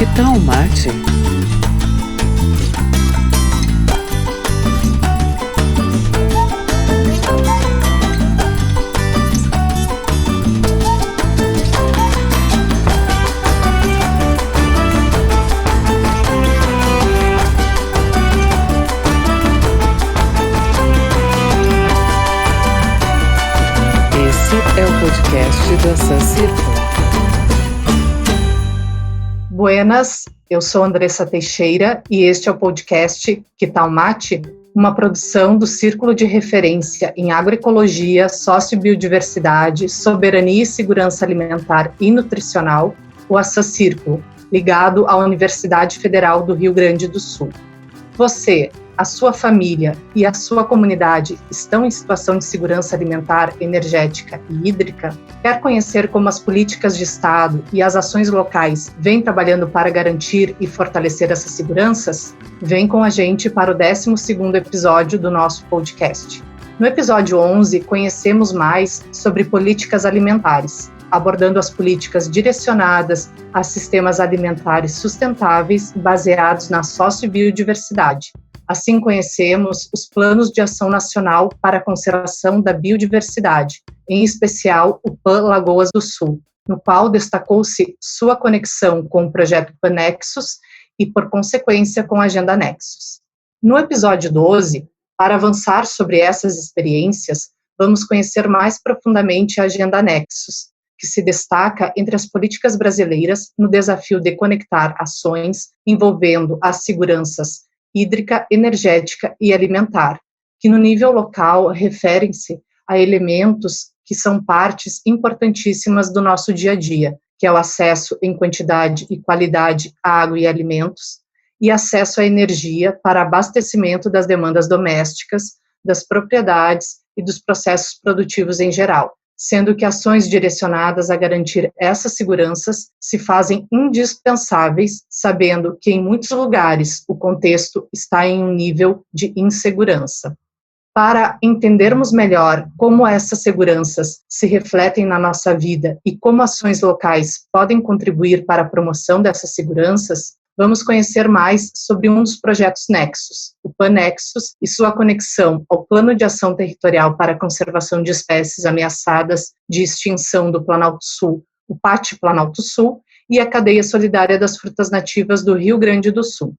Que tal um mate? Esse é o podcast do Ação Círculo. Buenas, eu sou Andressa Teixeira e este é o podcast Que tal Mate? Uma produção do Círculo de Referência em Agroecologia, Sociobiodiversidade, Soberania e Segurança Alimentar e Nutricional, o Ação Círculo, ligado à Universidade Federal do Rio Grande do Sul. Você, a sua família e a sua comunidade estão em situação de segurança alimentar, energética e hídrica? Quer conhecer como as políticas de Estado e as ações locais vêm trabalhando para garantir e fortalecer essas seguranças? Vem com a gente para o 12º episódio do nosso podcast. No episódio 11, conhecemos mais sobre políticas alimentares, abordando as políticas direcionadas a sistemas alimentares sustentáveis baseados na sociobiodiversidade. Assim, conhecemos os Planos de Ação Nacional para a Conservação da Biodiversidade, em especial o PAN Lagoas do Sul, no qual destacou-se sua conexão com o projeto PAN-Nexus e, por consequência, com a Agenda Nexus. No episódio 12, para avançar sobre essas experiências, vamos conhecer mais profundamente a Agenda Nexus, que se destaca entre as políticas brasileiras no desafio de conectar ações envolvendo as seguranças hídrica, energética e alimentar, que no nível local referem-se a elementos que são partes importantíssimas do nosso dia a dia, que é o acesso em quantidade e qualidade à água e alimentos, e acesso à energia para abastecimento das demandas domésticas, das propriedades e dos processos produtivos em geral, sendo que ações direcionadas a garantir essas seguranças se fazem indispensáveis, sabendo que em muitos lugares o contexto está em um nível de insegurança. Para entendermos melhor como essas seguranças se refletem na nossa vida e como ações locais podem contribuir para a promoção dessas seguranças, vamos conhecer mais sobre um dos projetos Nexus, o PAN-Nexus, e sua conexão ao Plano de Ação Territorial para a Conservação de Espécies Ameaçadas de Extinção do Planalto Sul, o PAT Planalto Sul, e a Cadeia Solidária das Frutas Nativas do Rio Grande do Sul.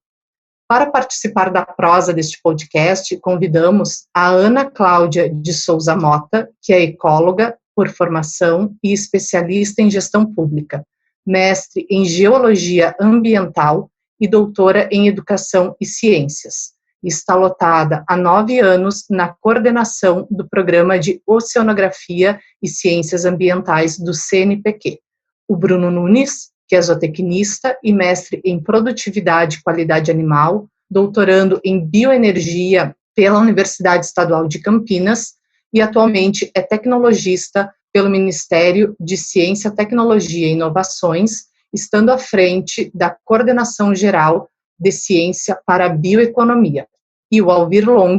Para participar da prosa deste podcast, convidamos a Ana Cláudia de Souza Mota, que é ecóloga por formação e especialista em gestão pública, mestre em Geologia Ambiental e doutora em Educação e Ciências. Está lotada há 9 anos na coordenação do Programa de Oceanografia e Ciências Ambientais do CNPq. O Bruno Nunes, que é zootecnista e mestre em Produtividade e Qualidade Animal, doutorando em Bioenergia pela Universidade Estadual de Campinas e atualmente é tecnologista pelo Ministério de Ciência, Tecnologia e Inovações, estando à frente da Coordenação Geral de Ciência para a Bioeconomia. E o Alvir Long,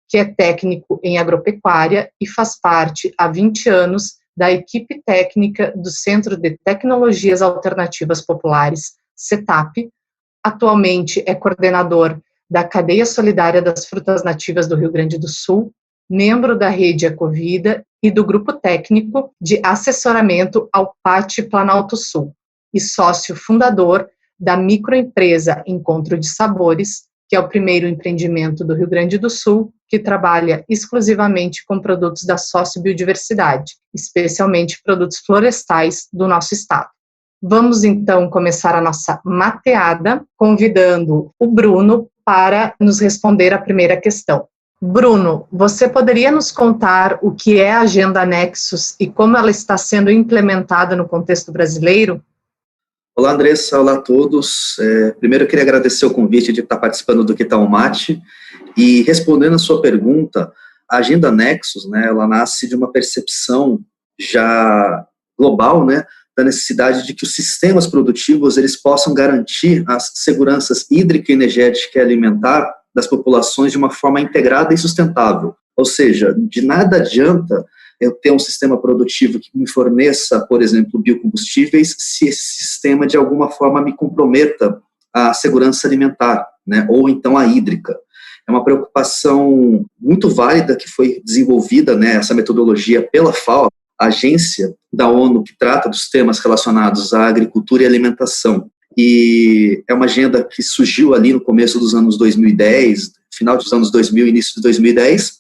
que é técnico em agropecuária e faz parte há 20 anos da equipe técnica do Centro de Tecnologias Alternativas Populares, CETAP, atualmente é coordenador da Cadeia Solidária das Frutas Nativas do Rio Grande do Sul, membro da Rede Ecovida e do Grupo Técnico de Assessoramento ao PAT Planalto Sul, e sócio fundador da microempresa Encontro de Sabores, que é o primeiro empreendimento do Rio Grande do Sul que trabalha exclusivamente com produtos da sociobiodiversidade, especialmente produtos florestais do nosso estado. Vamos então começar a nossa mateada, convidando o Bruno para nos responder a primeira questão. Bruno, você poderia nos contar o que é a Agenda Nexus e como ela está sendo implementada no contexto brasileiro? Olá, Andressa, olá a todos. Primeiro eu queria agradecer o convite de estar participando do Que Tal um Mate e respondendo a sua pergunta, a Agenda Nexus, né, ela nasce de uma percepção já global, né, da necessidade de que os sistemas produtivos eles possam garantir as seguranças hídrica, energética e alimentar das populações de uma forma integrada e sustentável. Ou seja, de nada adianta eu ter um sistema produtivo que me forneça, por exemplo, biocombustíveis, se esse sistema de alguma forma me comprometa a segurança alimentar, né, ou então a hídrica. É uma preocupação muito válida que foi desenvolvida, né, essa metodologia pela FAO, a agência da ONU que trata dos temas relacionados à agricultura e alimentação. E é uma agenda que surgiu ali no começo dos anos 2010, final dos anos 2000, início de 2010,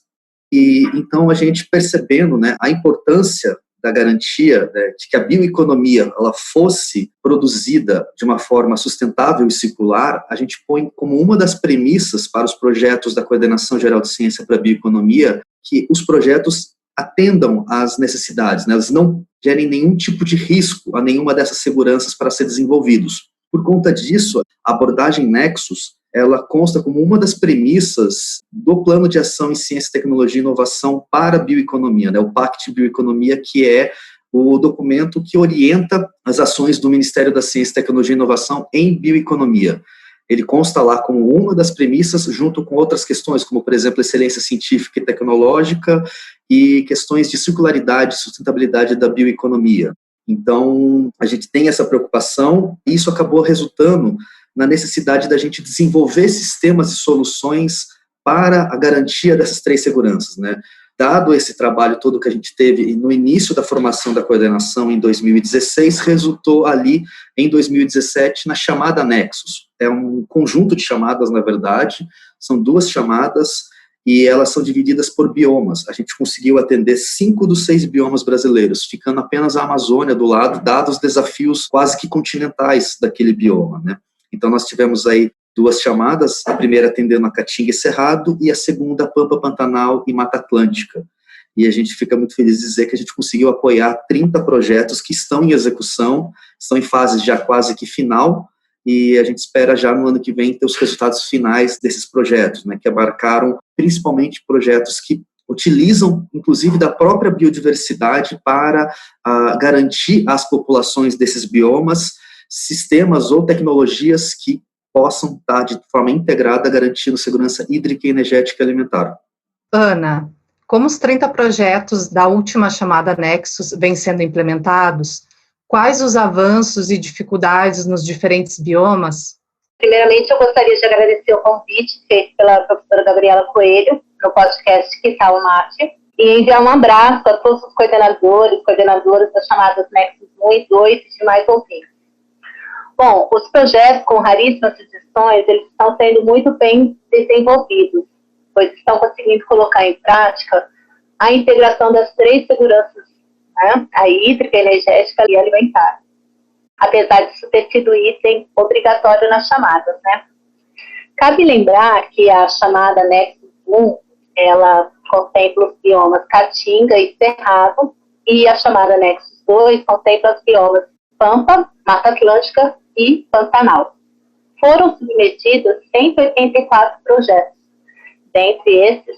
e então a gente percebendo, né, a importância da garantia, né, de que a bioeconomia ela fosse produzida de uma forma sustentável e circular, a gente põe como uma das premissas para os projetos da Coordenação Geral de Ciência para a Bioeconomia que os projetos atendam às necessidades, né, eles não gerem nenhum tipo de risco a nenhuma dessas seguranças para ser desenvolvidos. Por conta disso, a abordagem Nexus ela consta como uma das premissas do Plano de Ação em Ciência, Tecnologia e Inovação para a Bioeconomia, né, o Pact Bioeconomia, que é o documento que orienta as ações do Ministério da Ciência, Tecnologia e Inovação em bioeconomia. Ele consta lá como uma das premissas, junto com outras questões, como, por exemplo, excelência científica e tecnológica e questões de circularidade e sustentabilidade da bioeconomia. Então, a gente tem essa preocupação e isso acabou resultando na necessidade da gente desenvolver sistemas e soluções para a garantia dessas três seguranças, né? Dado esse trabalho todo que a gente teve no início da formação da coordenação em 2016, resultou ali em 2017 na chamada Nexus. É um conjunto de chamadas, na verdade, são 2 chamadas e elas são divididas por biomas. A gente conseguiu atender 5 dos 6 biomas brasileiros, ficando apenas a Amazônia do lado, dados os desafios quase que continentais daquele bioma, né? Então, nós tivemos aí 2 chamadas, a primeira atendendo a Caatinga e Cerrado, e a segunda, Pampa, Pantanal e Mata Atlântica. E a gente fica muito feliz de dizer que a gente conseguiu apoiar 30 projetos que estão em execução, estão em fase já quase que final, e a gente espera já no ano que vem ter os resultados finais desses projetos, né, que abarcaram principalmente projetos que utilizam, inclusive, da própria biodiversidade para garantir às populações desses biomas sistemas ou tecnologias que possam estar de forma integrada garantindo segurança hídrica, energética e alimentar. Ana, como os 30 projetos da última chamada Nexus vêm sendo implementados, quais os avanços e dificuldades nos diferentes biomas? Primeiramente, eu gostaria de agradecer o convite feito pela professora Gabriela Coelho, no podcast Que Tal Mate, e enviar um abraço a todos os coordenadoras das chamadas Nexus 1 e 2 e demais ouvintes. Bom, os projetos com raríssimas exceções, eles estão sendo muito bem desenvolvidos, pois estão conseguindo colocar em prática a integração das 3 seguranças, né, a hídrica, energética e alimentar, apesar disso ter sido item obrigatório nas chamadas, né. Cabe lembrar que a chamada Nexus 1, ela contempla os biomas Caatinga e Cerrado, e a chamada Nexus 2 contempla os biomas Pampa, Mata Atlântica e Pantanal. Foram submetidos 184 projetos. Dentre esses,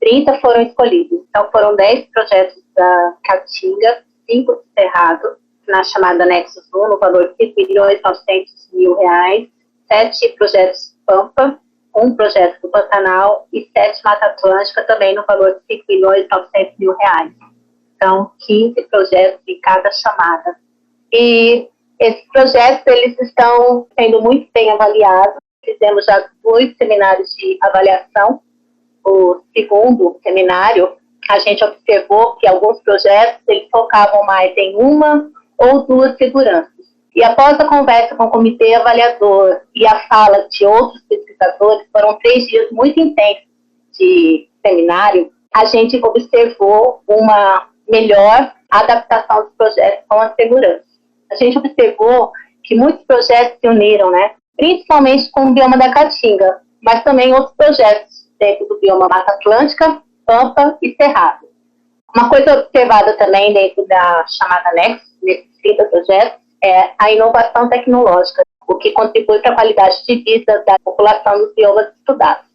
30 foram escolhidos. Então, foram 10 projetos da Caatinga, 5 do Cerrado, na chamada Nexus 1, no valor de R$5.900.000, 7 projetos do Pampa, 1 projeto do Pantanal e 7 Mata Atlântica, também no valor de R$5.900.000. Então, 15 projetos em cada chamada. E esses projetos, eles estão sendo muito bem avaliados. Fizemos já 2 seminários de avaliação. O segundo seminário, a gente observou que alguns projetos, eles focavam mais em 1 ou 2 seguranças. E após a conversa com o comitê avaliador e a fala de outros pesquisadores, foram 3 dias muito intensos de seminário, a gente observou uma melhor adaptação dos projetos com a segurança. A gente observou que muitos projetos se uniram, né? Principalmente com o bioma da Caatinga, mas também outros projetos dentro do bioma Mata Atlântica, Pampa e Cerrado. Uma coisa observada também dentro da chamada Nexus, nesses 30 projetos, é a inovação tecnológica, o que contribui para a qualidade de vida da população dos biomas estudados.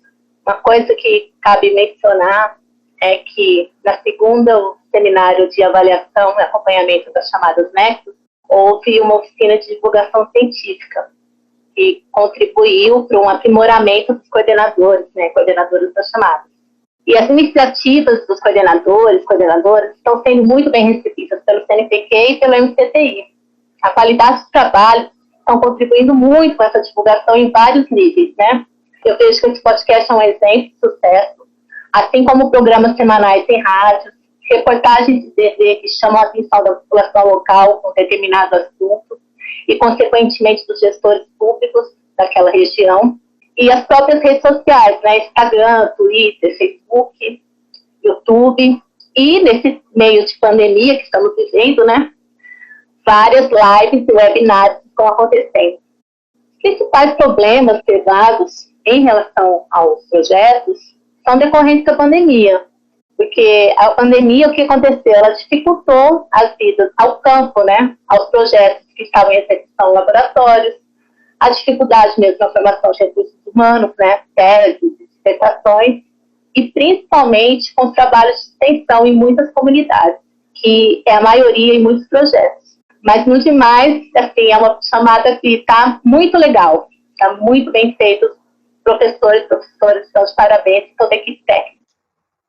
Uma coisa que cabe mencionar é que na segunda seminário de avaliação e acompanhamento das chamadas Nexus, houve uma oficina de divulgação científica que contribuiu para um aprimoramento dos coordenadores, né, coordenadoras das chamadas. E as iniciativas dos coordenadoras, estão sendo muito bem recebidas pelo CNPq e pelo MCTI. A qualidade do trabalho estão contribuindo muito com essa divulgação em vários níveis, né? Eu vejo que esse podcast é um exemplo de sucesso, assim como programas semanais em rádios, reportagens de TV que chamam a atenção da população local com determinado assunto e, consequentemente, dos gestores públicos daquela região, e as próprias redes sociais, né? Instagram, Twitter, Facebook, YouTube, e nesse meio de pandemia que estamos vivendo, né? Várias lives e webinários estão acontecendo. Os principais problemas pesados em relação aos projetos são decorrentes da pandemia, porque a pandemia, o que aconteceu? Ela dificultou as vidas ao campo, né? Aos projetos que estavam em execução em laboratórios, a dificuldade mesmo na formação de recursos humanos, né? Teses, dissertações, e principalmente com os trabalhos de extensão em muitas comunidades, que é a maioria em muitos projetos. Mas, no demais, assim, é uma chamada que está muito legal, está muito bem feito. Os professores estão de parabéns e toda a equipe técnica.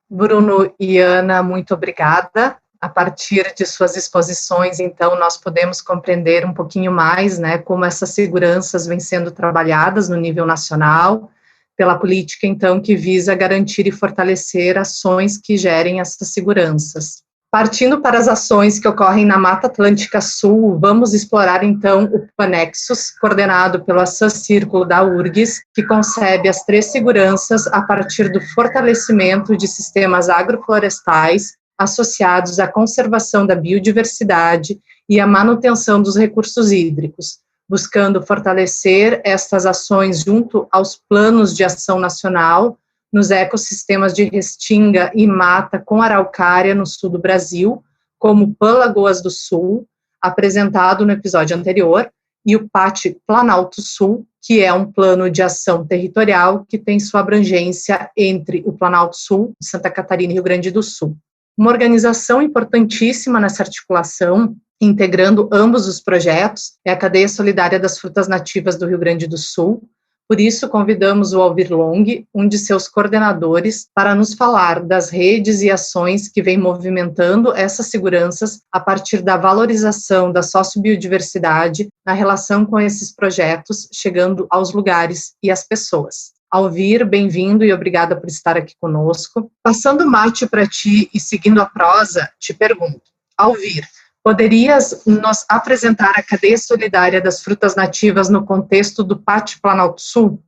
Bruno e Ana, muito obrigada. A partir de suas exposições, então, nós podemos compreender um pouquinho mais, né, como essas seguranças vêm sendo trabalhadas no nível nacional, pela política, então, que visa garantir e fortalecer ações que gerem essas seguranças. Partindo para as ações que ocorrem na Mata Atlântica Sul, vamos explorar, então, o Panexus, coordenado pelo Assan Círculo da URGS, que concebe as 3 seguranças a partir do fortalecimento de sistemas agroflorestais associados à conservação da biodiversidade e à manutenção dos recursos hídricos, buscando fortalecer estas ações junto aos planos de ação nacional nos ecossistemas de restinga e mata com araucária no sul do Brasil, como o PAN Lagoas do Sul, apresentado no episódio anterior, e o PAT Planalto Sul, que é um plano de ação territorial que tem sua abrangência entre o Planalto Sul, Santa Catarina e Rio Grande do Sul. Uma organização importantíssima nessa articulação, integrando ambos os projetos, é a Cadeia Solidária das Frutas Nativas do Rio Grande do Sul. Por isso, convidamos o Alvir Long, um de seus coordenadores, para nos falar das redes e ações que vêm movimentando essas seguranças a partir da valorização da sociobiodiversidade na relação com esses projetos, chegando aos lugares e às pessoas. Alvir, bem-vindo e obrigada por estar aqui conosco. Passando o mate para ti e seguindo a prosa, te pergunto, Alvir, poderias nos apresentar a Cadeia Solidária das Frutas Nativas no contexto do PAT Planalto Sul?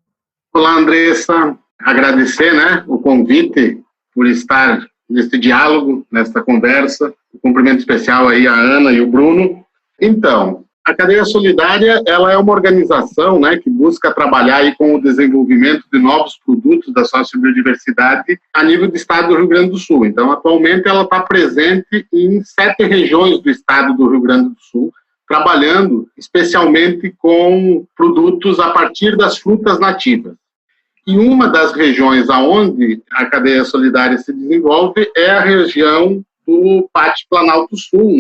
Olá, Andressa. Agradecer, o convite por estar neste diálogo, nesta conversa. Um cumprimento especial aí a Ana e o Bruno. Então, a Cadeia Solidária, ela é uma organização, que busca trabalhar aí com o desenvolvimento de novos produtos da sociobiodiversidade a nível do estado do Rio Grande do Sul. Então, atualmente, ela está presente em 7 regiões do estado do Rio Grande do Sul, trabalhando especialmente com produtos a partir das frutas nativas. E uma das regiões aonde a Cadeia Solidária se desenvolve é a região do PAT Planalto Sul,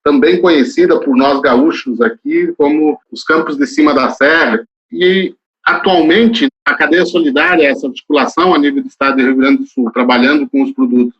também conhecida por nós gaúchos aqui como os Campos de Cima da Serra. E, atualmente, a Cadeia Solidária, essa articulação a nível do estado do Rio Grande do Sul, trabalhando com os produtos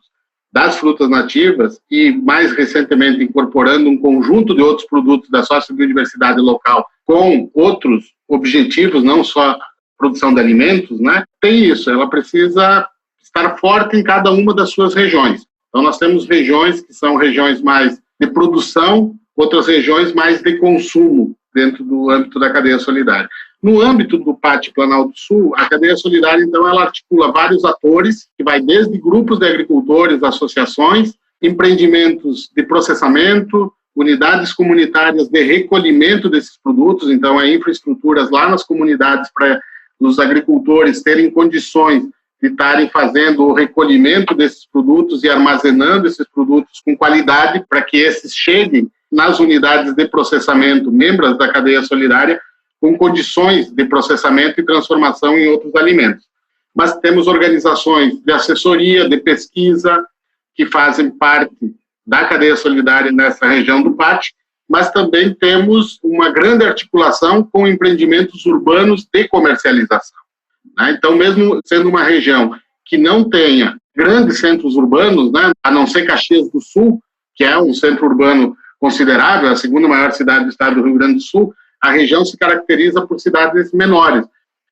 das frutas nativas e, mais recentemente, incorporando um conjunto de outros produtos da sociobiodiversidade local com outros objetivos, não só produção de alimentos, tem isso, ela precisa estar forte em cada uma das suas regiões. Então, nós temos regiões que são regiões mais de produção, outras regiões mais de consumo dentro do âmbito da Cadeia Solidária. No âmbito do PAT Planalto Sul, a Cadeia Solidária, então, ela articula vários atores, que vai desde grupos de agricultores, associações, empreendimentos de processamento, unidades comunitárias de recolhimento desses produtos, então, infraestruturas lá nas comunidades para os agricultores terem condições de estarem fazendo o recolhimento desses produtos e armazenando esses produtos com qualidade para que esses cheguem nas unidades de processamento, membros da Cadeia Solidária, com condições de processamento e transformação em outros alimentos. Mas temos organizações de assessoria, de pesquisa, que fazem parte da Cadeia Solidária nessa região do PAT, mas também temos uma grande articulação com empreendimentos urbanos de comercialização. Então, mesmo sendo uma região que não tenha grandes centros urbanos, né, a não ser Caxias do Sul, que é um centro urbano considerável, a segunda maior cidade do estado do Rio Grande do Sul, a região se caracteriza por cidades menores.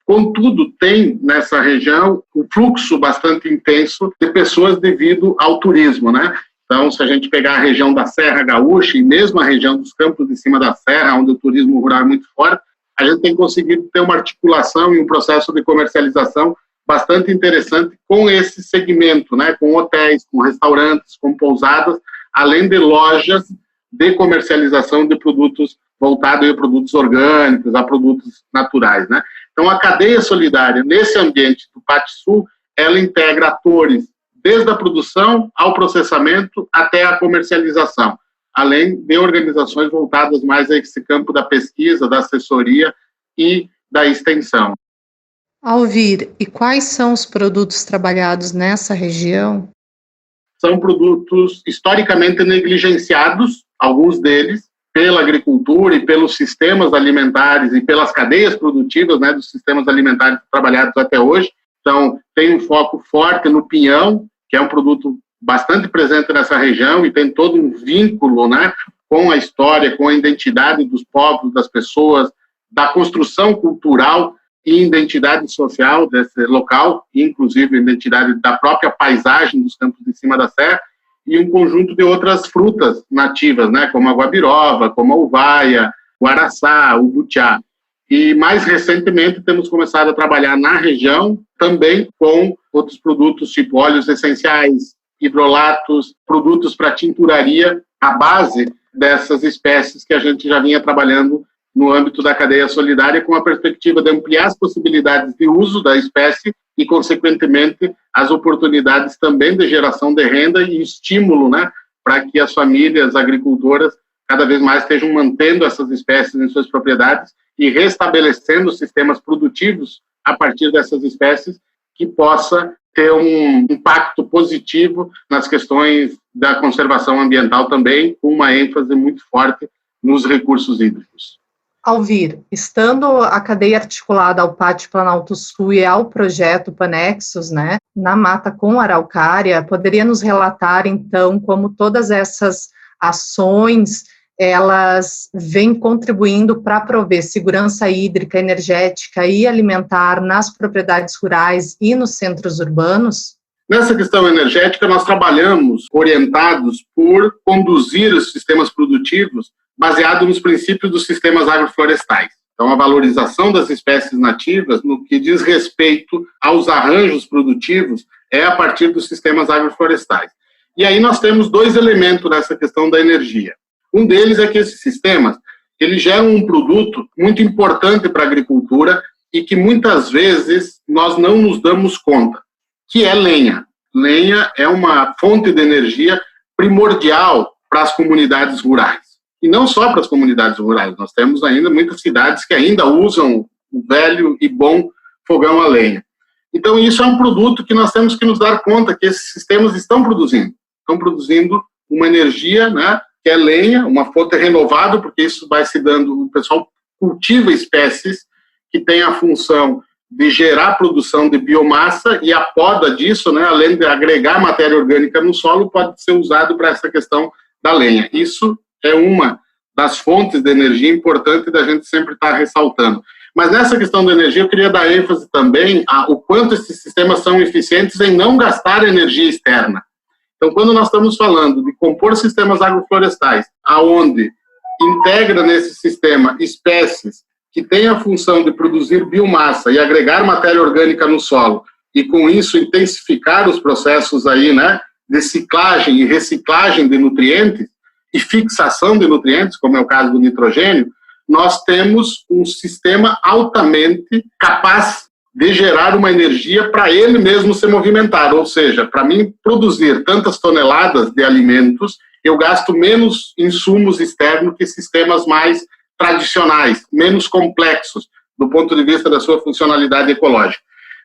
Contudo, tem nessa região um fluxo bastante intenso de pessoas devido ao turismo, né? Então, se a gente pegar a região da Serra Gaúcha e mesmo a região dos Campos de Cima da Serra, onde o turismo rural é muito forte, a gente tem conseguido ter uma articulação e um processo de comercialização bastante interessante com esse segmento, né? Com hotéis, com restaurantes, com pousadas, além de lojas de comercialização de produtos voltados a produtos orgânicos, a produtos naturais, né? Então, a cadeia solidária, nesse ambiente do Pátio Sul, ela integra atores desde a produção ao processamento até a comercialização, além de organizações voltadas mais a esse campo da pesquisa, da assessoria e da extensão. Alvir, e quais são os produtos trabalhados nessa região? São produtos historicamente negligenciados, alguns deles, pela agricultura e pelos sistemas alimentares e pelas cadeias produtivas, né, dos sistemas alimentares trabalhados até hoje. Então, tem um foco forte no pinhão, que é um produto bastante presente nessa região e tem todo um vínculo, né, com a história, com a identidade dos povos, das pessoas, da construção cultural e identidade social desse local, inclusive a identidade da própria paisagem dos Campos de Cima da Serra, e um conjunto de outras frutas nativas, né, como a guabiroba, como a uvaia, o araçá, o butiá. E mais recentemente temos começado a trabalhar na região também com outros produtos tipo óleos essenciais, hidrolatos, produtos para tinturaria, à base dessas espécies que a gente já vinha trabalhando no âmbito da cadeia solidária, com a perspectiva de ampliar as possibilidades de uso da espécie e, consequentemente, as oportunidades também de geração de renda e estímulo, né, para que as famílias agricultoras cada vez mais estejam mantendo essas espécies em suas propriedades e restabelecendo sistemas produtivos a partir dessas espécies que possa ter um impacto positivo nas questões da conservação ambiental também, com uma ênfase muito forte nos recursos hídricos. Alvir, estando a cadeia articulada ao Pátio Planalto Sul e ao projeto Panexus, né, na mata com araucária, poderia nos relatar, então, como todas essas ações, elas vêm contribuindo para prover segurança hídrica, energética e alimentar nas propriedades rurais e nos centros urbanos? Nessa questão energética, nós trabalhamos orientados por conduzir os sistemas produtivos baseado nos princípios dos sistemas agroflorestais. Então, a valorização das espécies nativas, no que diz respeito aos arranjos produtivos, é a partir dos sistemas agroflorestais. E aí nós temos dois elementos nessa questão da energia. Um deles é que esses sistemas, eles geram um produto muito importante para a agricultura e que muitas vezes nós não nos damos conta, que é lenha. Lenha é uma fonte de energia primordial para as comunidades rurais. E não só para as comunidades rurais, nós temos ainda muitas cidades que ainda usam o velho e bom fogão a lenha. Então, isso é um produto que nós temos que nos dar conta que esses sistemas estão produzindo uma energia, né, que é lenha, uma fonte renovável, porque isso vai se dando, o pessoal cultiva espécies que têm a função de gerar produção de biomassa e a poda disso, né, além de agregar matéria orgânica no solo, pode ser usado para essa questão da lenha. Isso é uma das fontes de energia importante da gente sempre estar ressaltando. Mas nessa questão da energia, eu queria dar ênfase também ao quanto esses sistemas são eficientes em não gastar energia externa. Então, quando nós estamos falando de compor sistemas agroflorestais, aonde integra nesse sistema espécies que têm a função de produzir biomassa e agregar matéria orgânica no solo, e com isso intensificar os processos aí, né, de ciclagem e reciclagem de nutrientes, e fixação de nutrientes, como é o caso do nitrogênio, nós temos um sistema altamente capaz de gerar uma energia para ele mesmo se movimentar, ou seja, para mim produzir tantas toneladas de alimentos, eu gasto menos insumos externos que sistemas mais tradicionais, menos complexos do ponto de vista da sua funcionalidade ecológica.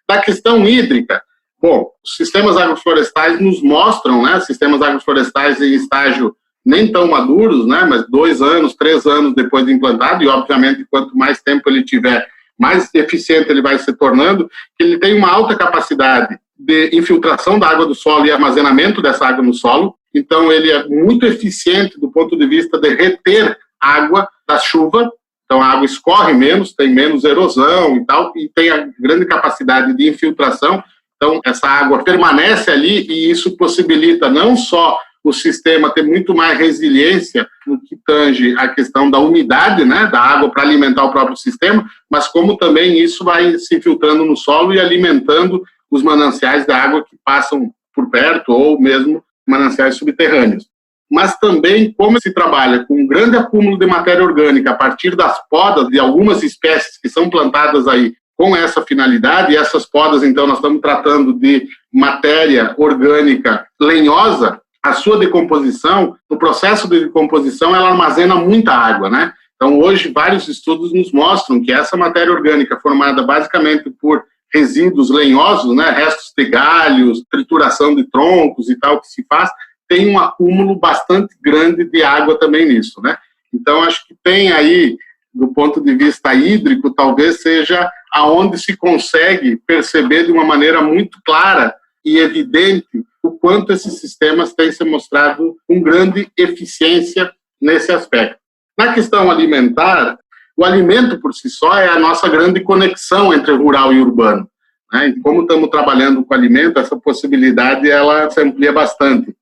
Da questão hídrica, bom, os sistemas agroflorestais nos mostram, né, sistemas agroflorestais em estágio nem tão maduros, né, mas 2 anos, 3 anos depois de implantado, e obviamente quanto mais tempo ele tiver, mais eficiente ele vai se tornando, que ele tem uma alta capacidade de infiltração da água do solo e armazenamento dessa água no solo. Então, ele é muito eficiente do ponto de vista de reter água da chuva. Então, a água escorre menos, tem menos erosão e tal, e tem a grande capacidade de infiltração. Então, essa água permanece ali e isso possibilita não só o sistema ter muito mais resiliência no que tange a questão da umidade, né, da água para alimentar o próprio sistema, mas como também isso vai se infiltrando no solo e alimentando os mananciais da água que passam por perto ou mesmo mananciais subterrâneos. Mas também, como se trabalha com um grande acúmulo de matéria orgânica a partir das podas de algumas espécies que são plantadas aí com essa finalidade, e essas podas, então, nós estamos tratando de matéria orgânica lenhosa, a sua decomposição, no processo de decomposição, ela armazena muita água, né? Então, hoje, vários estudos nos mostram que essa matéria orgânica, formada basicamente por resíduos lenhosos, né, restos de galhos, trituração de troncos e tal, que se faz, tem um acúmulo bastante grande de água também nisso, né? Então, acho que tem aí, do ponto de vista hídrico, talvez seja aonde se consegue perceber de uma maneira muito clara e evidente o quanto esses sistemas têm se mostrado com grande eficiência nesse aspecto. Na questão alimentar, o alimento por si só é a nossa grande conexão entre rural e urbano, né? E como estamos trabalhando com alimento, essa possibilidade ela se amplia bastante.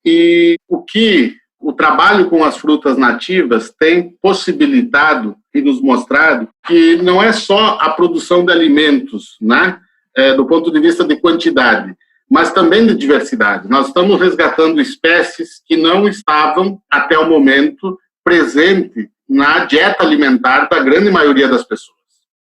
E o trabalho com as frutas nativas tem possibilitado e nos mostrado que não é só a produção de alimentos, né, do ponto de vista de quantidade, mas também de diversidade. Nós estamos resgatando espécies que não estavam, até o momento, presentes na dieta alimentar da grande maioria das pessoas,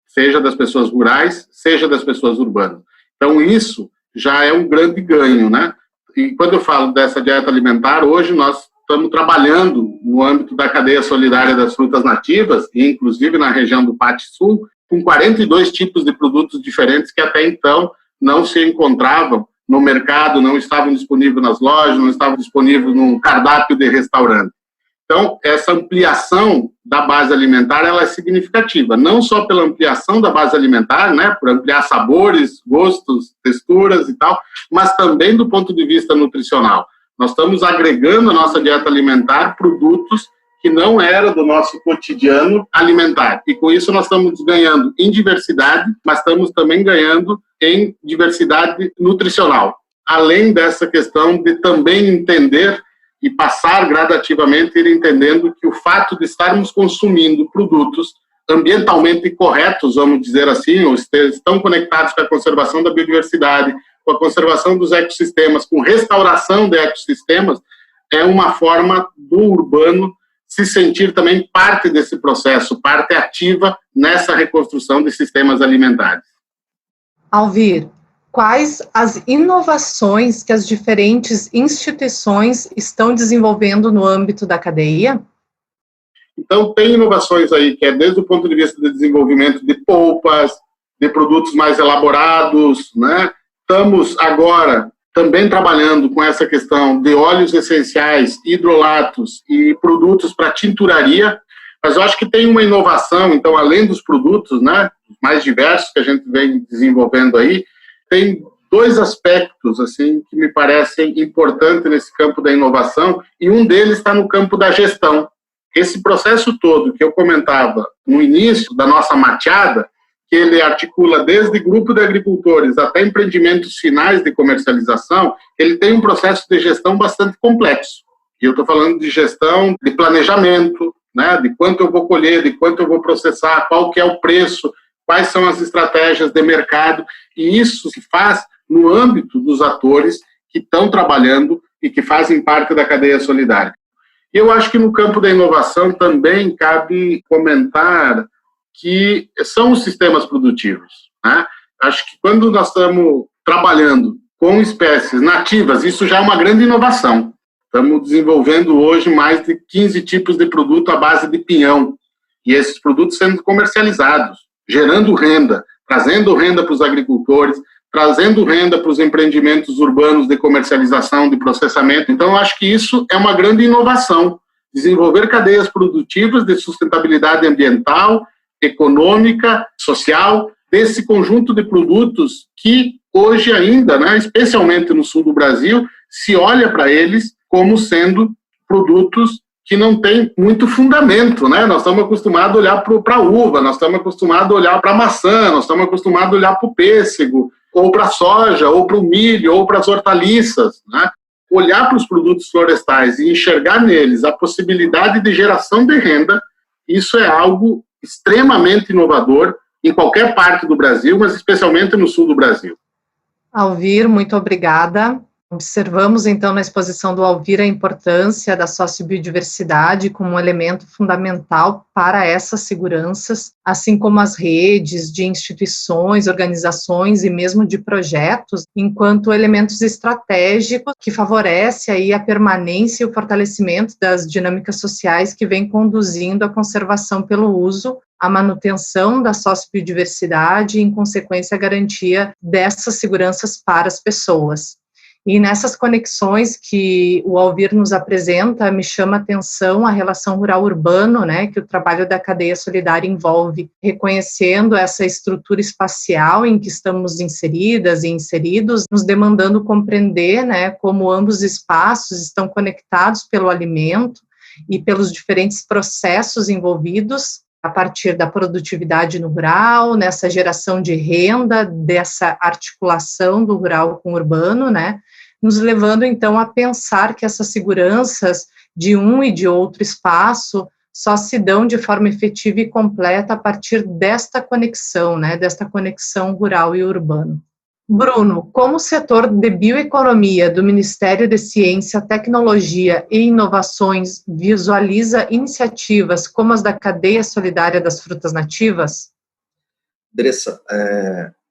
seja das pessoas rurais, seja das pessoas urbanas. Então, isso já é um grande ganho, né? E quando eu falo dessa dieta alimentar, hoje nós estamos trabalhando no âmbito da cadeia solidária das frutas nativas, e inclusive na região do Pátio Sul, com 42 tipos de produtos diferentes que até então não se encontravam no mercado, não estavam disponíveis nas lojas, não estavam disponíveis no cardápio de restaurante. Então, essa ampliação da base alimentar ela é significativa, não só pela ampliação da base alimentar, né, por ampliar sabores, gostos, texturas e tal, mas também do ponto de vista nutricional. Nós estamos agregando à nossa dieta alimentar produtos que não eram do nosso cotidiano alimentar. E com isso nós estamos ganhando em diversidade, mas estamos também ganhando em diversidade nutricional. Além dessa questão de também entender e passar gradativamente, ir entendendo que o fato de estarmos consumindo produtos ambientalmente corretos, vamos dizer assim, ou estão conectados com a conservação da biodiversidade, com a conservação dos ecossistemas, com restauração de ecossistemas, é uma forma do urbano se sentir também parte desse processo, parte ativa nessa reconstrução de sistemas alimentares. Alvir, quais as inovações que as diferentes instituições estão desenvolvendo no âmbito da cadeia? Então, tem inovações aí, que é desde o ponto de vista do desenvolvimento de polpas, de produtos mais elaborados, né? Estamos agora também trabalhando com essa questão de óleos essenciais, hidrolatos e produtos para tinturaria, mas eu acho que tem uma inovação, então, além dos produtos, né, mais diversos que a gente vem desenvolvendo aí, tem dois aspectos, assim, que me parecem importantes nesse campo da inovação, e um deles está no campo da gestão. Esse processo todo que eu comentava no início da nossa mateada, que ele articula desde grupo de agricultores até empreendimentos finais de comercialização, ele tem um processo de gestão bastante complexo. E eu estou falando de gestão de planejamento, né, de quanto eu vou colher, de quanto eu vou processar, qual que é o preço, quais são as estratégias de mercado, e isso se faz no âmbito dos atores que estão trabalhando e que fazem parte da cadeia solidária. E eu acho que no campo da inovação também cabe comentar que são os sistemas produtivos, né? Acho que quando nós estamos trabalhando com espécies nativas, isso já é uma grande inovação. Estamos desenvolvendo hoje mais de 15 tipos de produto à base de pinhão, e esses produtos sendo comercializados, gerando renda, trazendo renda para os agricultores, trazendo renda para os empreendimentos urbanos de comercialização, de processamento. Então, eu acho que isso é uma grande inovação, desenvolver cadeias produtivas de sustentabilidade ambiental, econômica, social, desse conjunto de produtos que hoje ainda, né, especialmente no sul do Brasil, se olha para eles como sendo produtos que não têm muito fundamento, né? Nós estamos acostumados a olhar para a uva, nós estamos acostumados a olhar para a maçã, nós estamos acostumados a olhar para o pêssego, ou para a soja, ou para o milho, ou para as hortaliças, né? Olhar para os produtos florestais e enxergar neles a possibilidade de geração de renda, isso é algo extremamente inovador em qualquer parte do Brasil, mas especialmente no sul do Brasil. Alvir, muito obrigada. Observamos, então, na exposição do Alvir a importância da sociobiodiversidade como um elemento fundamental para essas seguranças, assim como as redes de instituições, organizações e mesmo de projetos, enquanto elementos estratégicos que favorecem aí a permanência e o fortalecimento das dinâmicas sociais que vêm conduzindo a conservação pelo uso, a manutenção da sociobiodiversidade e, em consequência, a garantia dessas seguranças para as pessoas. E nessas conexões que o Alvir nos apresenta, me chama a atenção a relação rural-urbano, né, que o trabalho da cadeia solidária envolve, reconhecendo essa estrutura espacial em que estamos inseridas e inseridos, nos demandando compreender, né, como ambos espaços estão conectados pelo alimento e pelos diferentes processos envolvidos, a partir da produtividade no rural, nessa geração de renda, dessa articulação do rural com o urbano, né, nos levando, então, a pensar que essas seguranças de um e de outro espaço só se dão de forma efetiva e completa a partir desta conexão, né, desta conexão rural e urbano. Bruno, como o setor de bioeconomia do Ministério de Ciência, Tecnologia e Inovações visualiza iniciativas como as da cadeia solidária das frutas nativas? Andressa,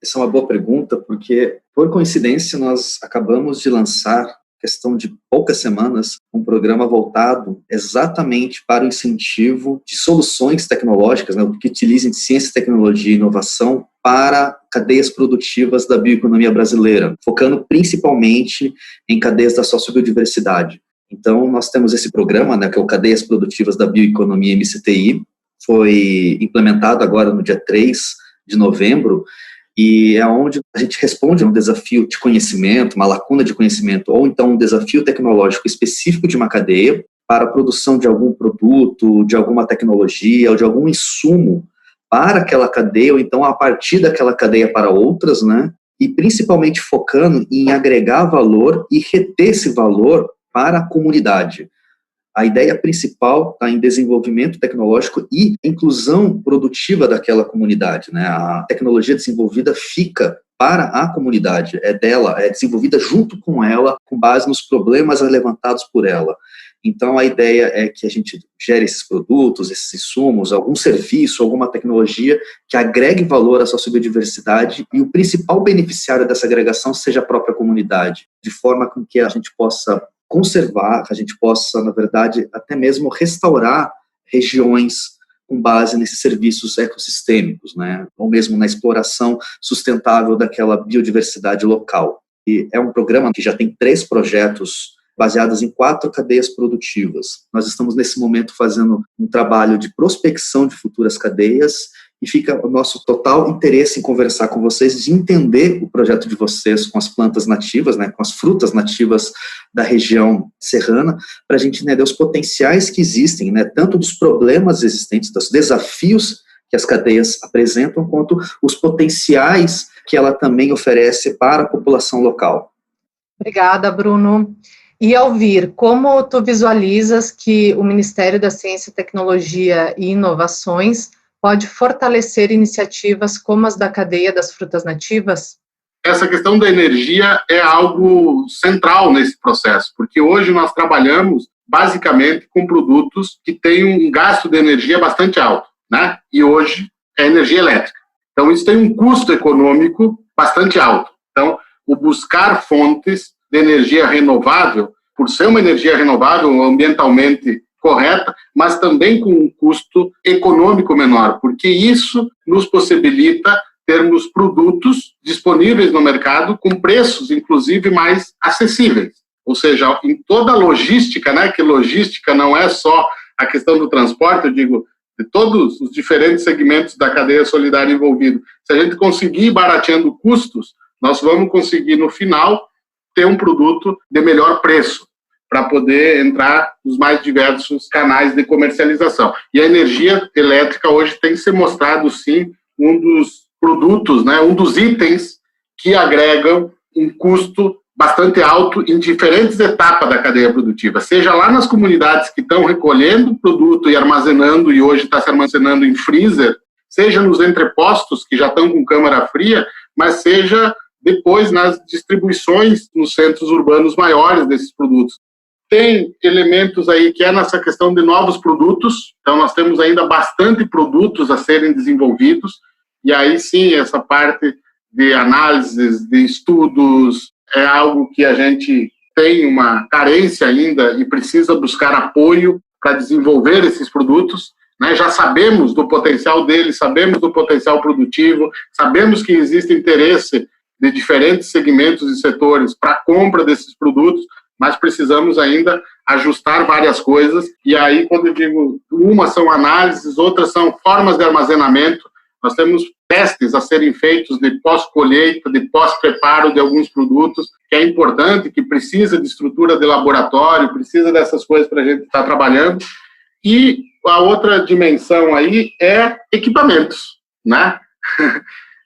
essa é uma boa pergunta, porque, por coincidência, nós acabamos de lançar, questão de poucas semanas, um programa voltado exatamente para o incentivo de soluções tecnológicas, né, que utilizem ciência, tecnologia e inovação para cadeias produtivas da bioeconomia brasileira, focando principalmente em cadeias da sociobiodiversidade. Então, nós temos esse programa, né, que é o Cadeias Produtivas da Bioeconomia MCTI, foi implementado agora no dia 3 de novembro, e é onde a gente responde a um desafio de conhecimento, uma lacuna de conhecimento, ou então um desafio tecnológico específico de uma cadeia para a produção de algum produto, de alguma tecnologia, ou de algum insumo para aquela cadeia, ou então a partir daquela cadeia para outras, né? E principalmente focando em agregar valor e reter esse valor para a comunidade. A ideia principal está em desenvolvimento tecnológico e inclusão produtiva daquela comunidade, né? A tecnologia desenvolvida fica para a comunidade, é dela, é desenvolvida junto com ela, com base nos problemas levantados por ela. Então, a ideia é que a gente gere esses produtos, esses insumos, algum serviço, alguma tecnologia que agregue valor à sociobiodiversidade e o principal beneficiário dessa agregação seja a própria comunidade, de forma com que a gente possa conservar, que a gente possa, na verdade, até mesmo restaurar regiões com base nesses serviços ecossistêmicos, né? Ou mesmo na exploração sustentável daquela biodiversidade local. E é um programa que já tem 3 projetos baseados em 4 cadeias produtivas. Nós estamos, nesse momento, fazendo um trabalho de prospecção de futuras cadeias e fica o nosso total interesse em conversar com vocês, de entender o projeto de vocês com as plantas nativas, né, com as frutas nativas da região serrana, para a gente entender os potenciais que existem, né, tanto dos problemas existentes, dos desafios que as cadeias apresentam, quanto os potenciais que ela também oferece para a população local. Obrigada, Bruno. E, Alvir, como tu visualizas que o Ministério da Ciência, Tecnologia e Inovações pode fortalecer iniciativas como as da cadeia das frutas nativas? Essa questão da energia é algo central nesse processo, porque hoje nós trabalhamos basicamente com produtos que têm um gasto de energia bastante alto, né? E hoje é energia elétrica. Então, isso tem um custo econômico bastante alto. Então, o buscar fontes de energia renovável, por ser uma energia renovável ambientalmente correta, mas também com um custo econômico menor, porque isso nos possibilita termos produtos disponíveis no mercado com preços, inclusive, mais acessíveis. Ou seja, em toda a logística, né, que logística não é só a questão do transporte, eu digo, de todos os diferentes segmentos da cadeia solidária envolvida. Se a gente conseguir ir barateando custos, nós vamos conseguir, no final, ter um produto de melhor preço, para poder entrar nos mais diversos canais de comercialização. E a energia elétrica hoje tem que ser mostrado, sim, um dos produtos, né, um dos itens que agregam um custo bastante alto em diferentes etapas da cadeia produtiva, seja lá nas comunidades que estão recolhendo o produto e armazenando, e hoje está se armazenando em freezer, seja nos entrepostos, que já estão com câmara fria, mas seja depois nas distribuições nos centros urbanos maiores desses produtos. Tem elementos aí que é nessa questão de novos produtos, então nós temos ainda bastante produtos a serem desenvolvidos, e aí sim, essa parte de análises, de estudos, é algo que a gente tem uma carência ainda e precisa buscar apoio para desenvolver esses produtos, né? Já sabemos do potencial deles, sabemos do potencial produtivo, sabemos que existe interesse de diferentes segmentos e setores para a compra desses produtos, mas precisamos ainda ajustar várias coisas, e aí, quando eu digo, umas são análises, outras são formas de armazenamento, nós temos testes a serem feitos de pós-colheita, de pós-preparo de alguns produtos, que é importante, que precisa de estrutura de laboratório, precisa dessas coisas para a gente estar trabalhando, e a outra dimensão aí é equipamentos, né?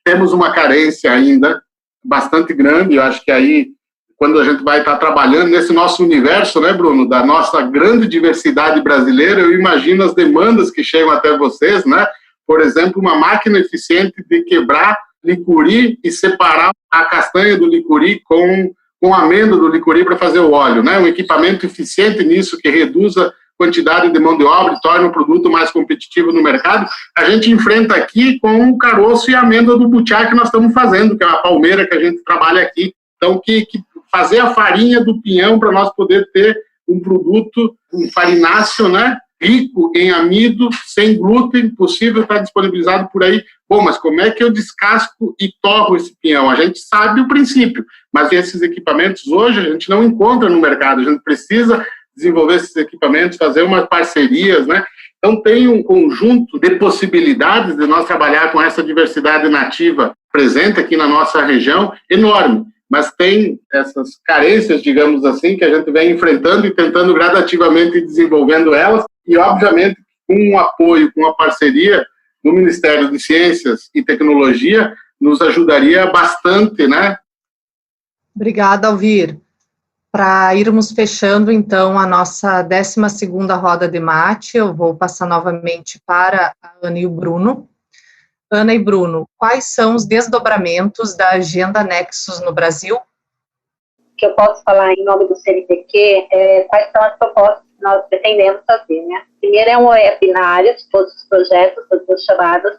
Temos uma carência ainda bastante grande, eu acho que aí, quando a gente vai estar trabalhando nesse nosso universo, né, Bruno, da nossa grande diversidade brasileira, eu imagino as demandas que chegam até vocês, né? Por exemplo, uma máquina eficiente de quebrar licuri e separar a castanha do licuri com a amêndoa do licuri para fazer o óleo, né? Um equipamento eficiente nisso que reduza a quantidade de mão de obra e torna o produto mais competitivo no mercado. A gente enfrenta aqui com o caroço e a amêndoa do butiá que nós estamos fazendo, que é a palmeira que a gente trabalha aqui. Então, que fazer a farinha do pinhão para nós poder ter um produto, um farináceo, né? Rico em amido, sem glúten, possível estar disponibilizado por aí. Bom, mas como é que eu descasco e torro esse pinhão? A gente sabe o princípio, mas esses equipamentos hoje a gente não encontra no mercado, a gente precisa desenvolver esses equipamentos, fazer umas parcerias, né? Então tem um conjunto de possibilidades de nós trabalhar com essa diversidade nativa presente aqui na nossa região, enorme. Mas tem essas carências, digamos assim, que a gente vem enfrentando e tentando gradativamente desenvolvendo elas, e, obviamente, com um apoio, com uma parceria do Ministério de Ciências e Tecnologia, nos ajudaria bastante, né? Obrigada, Alvir. Para irmos fechando, então, a nossa 12ª roda de mate, eu vou passar novamente para a Ana e o Bruno. Ana e Bruno, quais são os desdobramentos da Agenda Nexus no Brasil? Que eu posso falar em nome do CNPq, quais são as propostas que nós pretendemos fazer, né? Primeiro é um webinário de todos os projetos, todas as chamadas,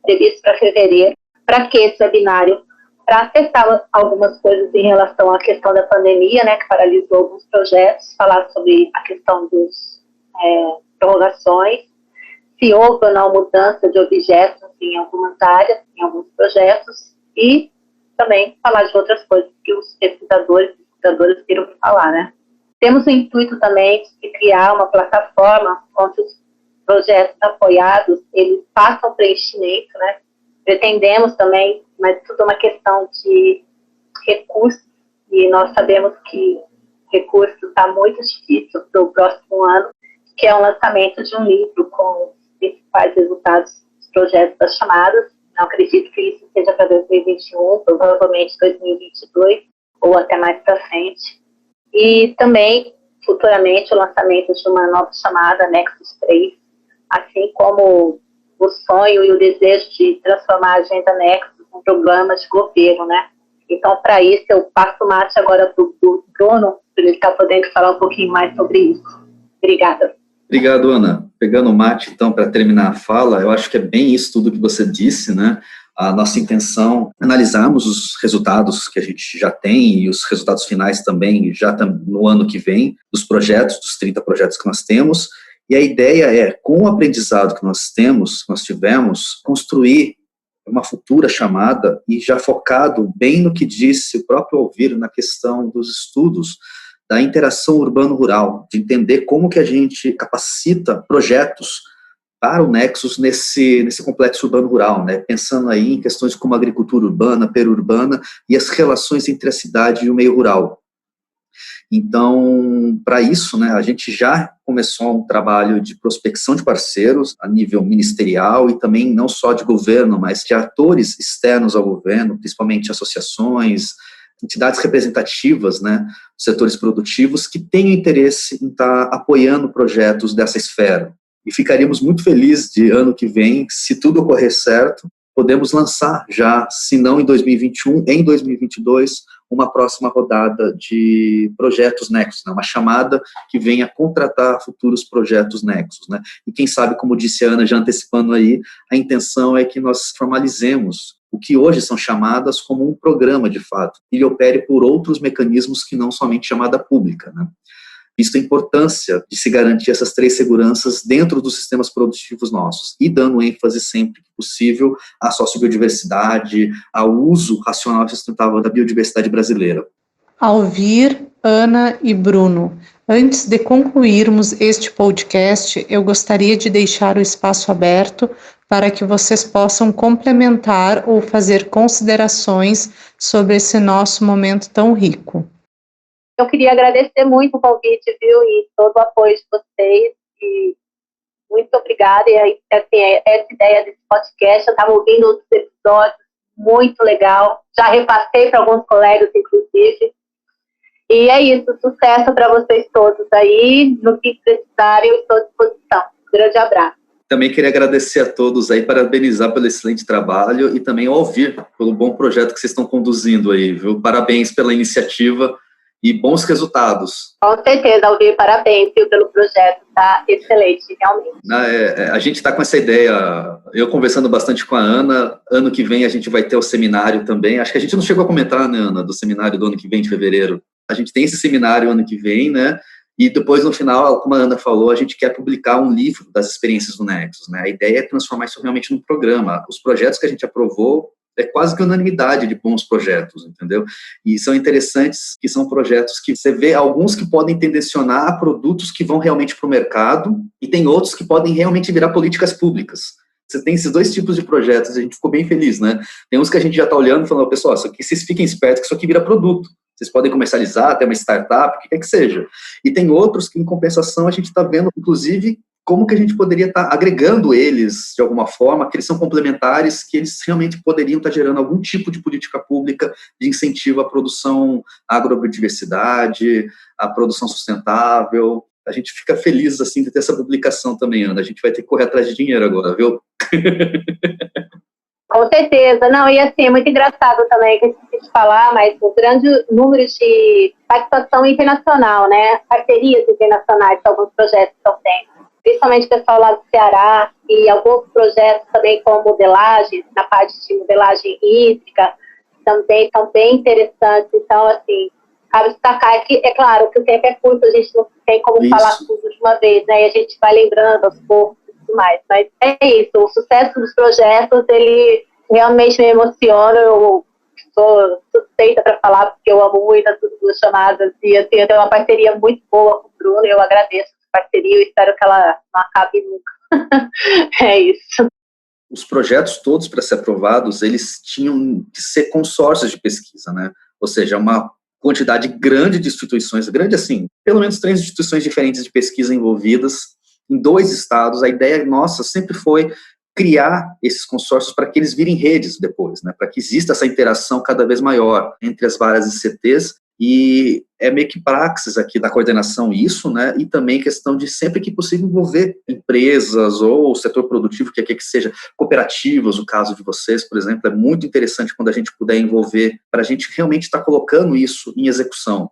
previsto para fevereiro. Para que esse webinário? Para acessar algumas coisas em relação à questão da pandemia, né, que paralisou alguns projetos, falar sobre a questão dos prorrogações, se houve ou não mudança de objetos em algumas áreas, em alguns projetos, e também falar de outras coisas que os pesquisadores e pesquisadoras queiram falar, né. Temos o intuito também de criar uma plataforma onde os projetos apoiados, eles façam preenchimento, né. Pretendemos também, mas tudo é uma questão de recursos, e nós sabemos que recurso está muito difícil para o próximo ano, que é o lançamento de um livro com os principais resultados dos projetos das chamadas. Não acredito que isso seja para 2021, provavelmente 2022, ou até mais para frente. E também, futuramente, o lançamento de uma nova chamada, Nexus 3, assim como o sonho e o desejo de transformar a Agenda Nexus em programa de governo, né? Então, para isso, eu passo o mate agora para o Bruno, para ele estar podendo falar um pouquinho mais sobre isso. Obrigada. Obrigado, Ana. Pegando o mate, então, para terminar a fala, eu acho que é bem isso tudo que você disse, né? A nossa intenção é analisarmos os resultados que a gente já tem e os resultados finais também, já no ano que vem, dos projetos, dos 30 projetos que nós temos, e a ideia é, com o aprendizado que nós tivemos, construir uma futura chamada e já focado bem no que disse o próprio Alvir na questão dos estudos da interação urbano-rural, de entender como que a gente capacita projetos para o Nexus nesse complexo urbano-rural, né? Pensando aí em questões como agricultura urbana, periurbana e as relações entre a cidade e o meio rural. Então, para isso, né, a gente já começou um trabalho de prospecção de parceiros a nível ministerial e também não só de governo, mas de atores externos ao governo, principalmente associações, entidades representativas, né, setores produtivos que tenham interesse em estar apoiando projetos dessa esfera. E ficaríamos muito felizes de ano que vem, se tudo ocorrer certo, podemos lançar já, se não em 2021, em 2022, uma próxima rodada de projetos Nexus, né, uma chamada que venha contratar futuros projetos Nexus, né, e quem sabe, como disse a Ana, já antecipando aí, a intenção é que nós formalizemos o que hoje são chamadas como um programa, de fato, e ele opere por outros mecanismos que não somente chamada pública, né, visto a importância de se garantir essas 3 seguranças dentro dos sistemas produtivos nossos, e dando ênfase sempre que possível à sociobiodiversidade, ao uso racional e sustentável da biodiversidade brasileira. Alvir, Ana e Bruno, antes de concluirmos este podcast, eu gostaria de deixar o espaço aberto para que vocês possam complementar ou fazer considerações sobre esse nosso momento tão rico. Eu queria agradecer muito o convite, viu, e todo o apoio de vocês, e muito obrigada, e assim, essa ideia desse podcast, eu estava ouvindo outros episódios, muito legal, já repassei para alguns colegas, inclusive, e é isso, sucesso para vocês todos aí, no que precisarem, eu estou à disposição. Um grande abraço. Também queria agradecer a todos aí, parabenizar pelo excelente trabalho e também ao Alvir, pelo bom projeto que vocês estão conduzindo aí, viu? Parabéns pela iniciativa e bons resultados. Com certeza, Alvir, parabéns, viu, pelo projeto, tá excelente, realmente. A gente está com essa ideia, eu conversando bastante com a Ana, ano que vem a gente vai ter o seminário também, acho que a gente não chegou a comentar, né, Ana, do seminário do ano que vem, de fevereiro. A gente tem esse seminário ano que vem, né, e depois, no final, como a Ana falou, a gente quer publicar um livro das experiências do Nexus, né, a ideia é transformar isso realmente num programa. Os projetos que a gente aprovou, é quase que unanimidade de bons projetos, entendeu? E são interessantes, que são projetos que você vê alguns que podem tendencionar a produtos que vão realmente para o mercado e tem outros que podem realmente virar políticas públicas. Você tem esses 2 tipos de projetos, a gente ficou bem feliz, né? Tem uns que a gente já está olhando e falando, pessoal, isso aqui, vocês fiquem espertos que isso aqui vira produto. Vocês podem comercializar, ter uma startup, o que quer que seja. E tem outros que, em compensação, a gente está vendo, inclusive, como que a gente poderia estar agregando eles, de alguma forma, que eles são complementares, que eles realmente poderiam estar gerando algum tipo de política pública de incentivo à produção, à agrobiodiversidade, à produção sustentável. A gente fica feliz, assim, de ter essa publicação também, Ana. A gente vai ter que correr atrás de dinheiro agora, viu? Com certeza. Não, e assim, é muito engraçado também, que eu esqueci de falar, mas o grande número de participação internacional, né? Parcerias internacionais que alguns projetos estão tendo. Principalmente o pessoal lá do Ceará, e alguns projetos também com modelagem, na parte de modelagem hídrica, também são bem interessantes. Então, assim, cabe destacar que, é claro, que o tempo é curto, a gente não tem como falar tudo de uma vez, né? E a gente vai lembrando aos poucos e tudo mais. Mas é isso, o sucesso dos projetos, ele realmente me emociona. Eu sou suspeita para falar, porque eu amo muito essas 2 chamadas, e assim, eu tenho uma parceria muito boa com o Bruno, e eu agradeço parceria, eu espero que ela não acabe nunca. É isso. Os projetos todos, para ser aprovados, eles tinham que ser consórcios de pesquisa, né? Ou seja, uma quantidade grande de instituições, grande assim, pelo menos 3 instituições diferentes de pesquisa envolvidas, em 2 estados. A ideia nossa sempre foi criar esses consórcios para que eles virem redes depois, né? Para que exista essa interação cada vez maior entre as várias ICTs. E é meio que praxis aqui da coordenação isso, né, e também questão de sempre que possível envolver empresas ou o setor produtivo, que seja cooperativas, o caso de vocês, por exemplo, é muito interessante quando a gente puder envolver, para a gente realmente estar colocando isso em execução.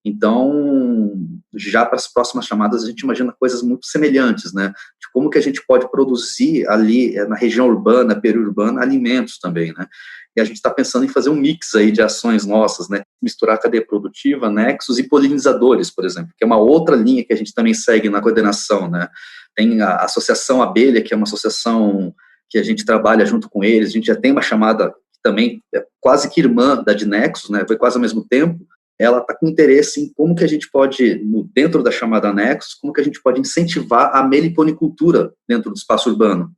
Então, já para as próximas chamadas, a gente imagina coisas muito semelhantes, né, de como que a gente pode produzir ali, na região urbana, periurbana, alimentos também, né. E a gente está pensando em fazer um mix aí de ações nossas, né? Misturar a cadeia produtiva, nexos e polinizadores, por exemplo, que é uma outra linha que a gente também segue na coordenação, né? Tem a Associação Abelha, que é uma associação que a gente trabalha junto com eles, a gente já tem uma chamada também quase que irmã da de Nexus, né? Foi quase ao mesmo tempo, ela está com interesse em como que a gente pode, dentro da chamada Nexus, como que a gente pode incentivar a meliponicultura dentro do espaço urbano.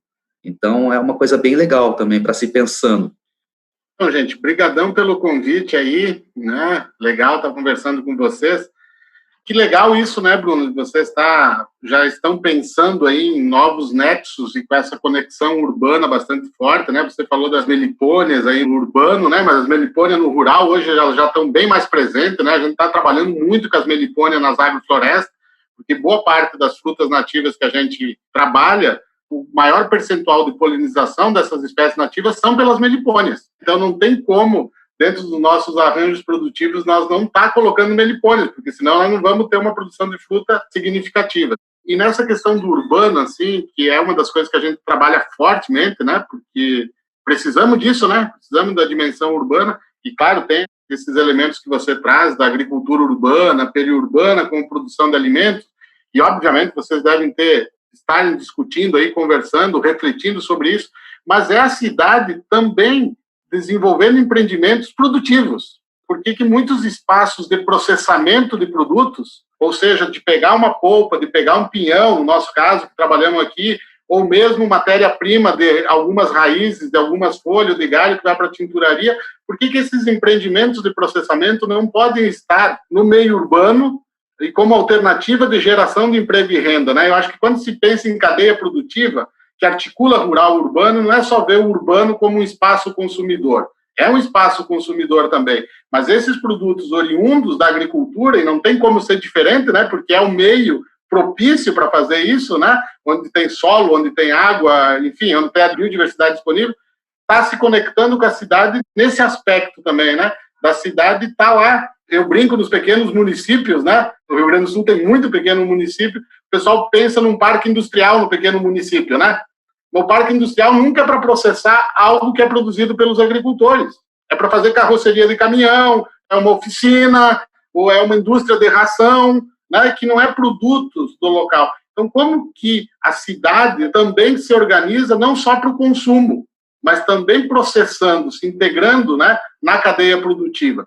Então, é uma coisa bem legal também para se pensando. Então, gente, brigadão pelo convite aí, né? Legal estar conversando com vocês. Que legal isso, né, Bruno? Vocês já estão pensando aí em novos nexos e com essa conexão urbana bastante forte, né? Você falou das melipônias aí no urbano, né? Mas as melipônias no rural hoje já estão bem mais presentes, né? A gente está trabalhando muito com as melipônias nas agroflorestas, porque boa parte das frutas nativas que a gente trabalha, o maior percentual de polinização dessas espécies nativas são pelas melipônias. Então não tem como, dentro dos nossos arranjos produtivos, nós não colocando melipônias, porque senão nós não vamos ter uma produção de fruta significativa. E nessa questão do urbano, assim, que é uma das coisas que a gente trabalha fortemente, né, porque precisamos disso, né, precisamos da dimensão urbana, e claro, tem esses elementos que você traz da agricultura urbana, periurbana, com produção de alimentos, e obviamente vocês devem estarem discutindo aí, conversando, refletindo sobre isso, mas é a cidade também desenvolvendo empreendimentos produtivos. Por que muitos espaços de processamento de produtos, ou seja, de pegar uma polpa, de pegar um pinhão, no nosso caso, que trabalhamos aqui, ou mesmo matéria-prima de algumas raízes, de algumas folhas de galho que vai para a tinturaria, por que esses empreendimentos de processamento não podem estar no meio urbano e como alternativa de geração de emprego e renda, né? Eu acho que quando se pensa em cadeia produtiva, que articula rural urbano, não é só ver o urbano como um espaço consumidor. É um espaço consumidor também. Mas esses produtos oriundos da agricultura, e não tem como ser diferente, né? Porque é o meio propício para fazer isso, né? Onde tem solo, onde tem água, enfim, onde tem a biodiversidade disponível, está se conectando com a cidade nesse aspecto também, né? Da cidade está lá. Eu brinco nos pequenos municípios, né? O Rio Grande do Sul tem muito pequeno município. O pessoal pensa num parque industrial no pequeno município, né? O parque industrial nunca é para processar algo que é produzido pelos agricultores. É para fazer carroceria de caminhão, é uma oficina, ou é uma indústria de ração, né? Que não é produtos do local. Então, como que a cidade também se organiza não só para o consumo, mas também processando, se integrando, né, na cadeia produtiva?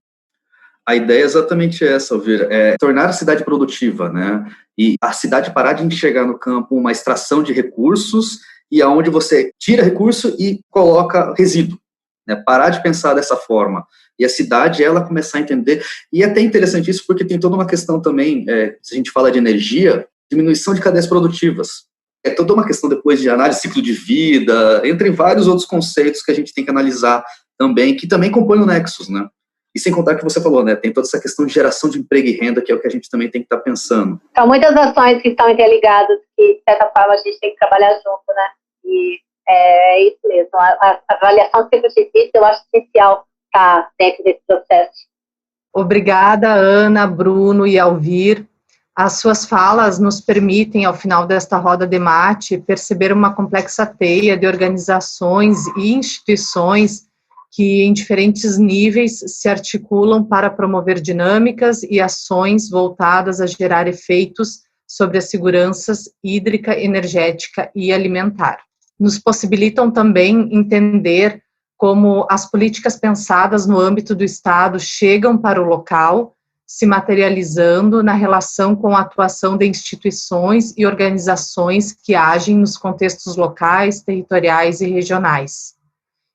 A ideia é exatamente essa, Alvir, é tornar a cidade produtiva, né? E a cidade parar de enxergar no campo uma extração de recursos e aonde você tira recurso e coloca resíduo, né? Parar de pensar dessa forma. E a cidade, ela começar a entender, e é até interessante isso porque tem toda uma questão também, se a gente fala de energia, diminuição de cadeias produtivas. É toda uma questão depois de análise de ciclo de vida, entre vários outros conceitos que a gente tem que analisar também, que também compõem o Nexus, né? E sem contar que você falou, né, tem toda essa questão de geração de emprego e renda, que é o que a gente também tem que estar pensando. São muitas ações que estão interligadas, que, de certa forma, a gente tem que trabalhar junto, né? E é isso mesmo. A avaliação do ciclo de vida, eu acho essencial estar dentro desse processo. Obrigada, Ana, Bruno e Alvir. As suas falas nos permitem, ao final desta roda de mate, perceber uma complexa teia de organizações e instituições que, em diferentes níveis, se articulam para promover dinâmicas e ações voltadas a gerar efeitos sobre as seguranças hídrica, energética e alimentar. Nos possibilitam também entender como as políticas pensadas no âmbito do Estado chegam para o local, se materializando na relação com a atuação de instituições e organizações que agem nos contextos locais, territoriais e regionais.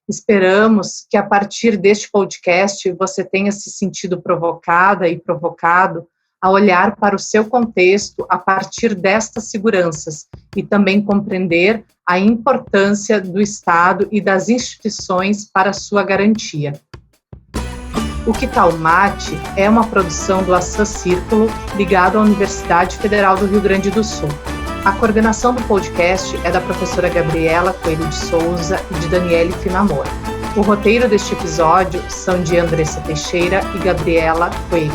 Esperamos que, a partir deste podcast, você tenha se sentido provocada e provocado a olhar para o seu contexto a partir destas seguranças e também compreender a importância do Estado e das instituições para a sua garantia. O Que Tal Mate é uma produção do Assam Círculo, ligado à Universidade Federal do Rio Grande do Sul. A coordenação do podcast é da professora Gabriela Coelho de Souza e de Daniele Finamora. O roteiro deste episódio são de Andressa Teixeira e Gabriela Coelho.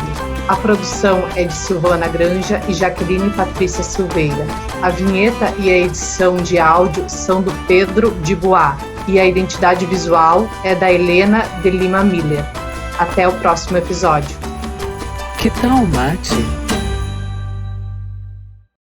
A produção é de Silvana Granja e Jaqueline Patrícia Silveira. A vinheta e a edição de áudio são do Pedro de Bois. E a identidade visual é da Helena de Lima Miller. Até o próximo episódio. Que tal mate?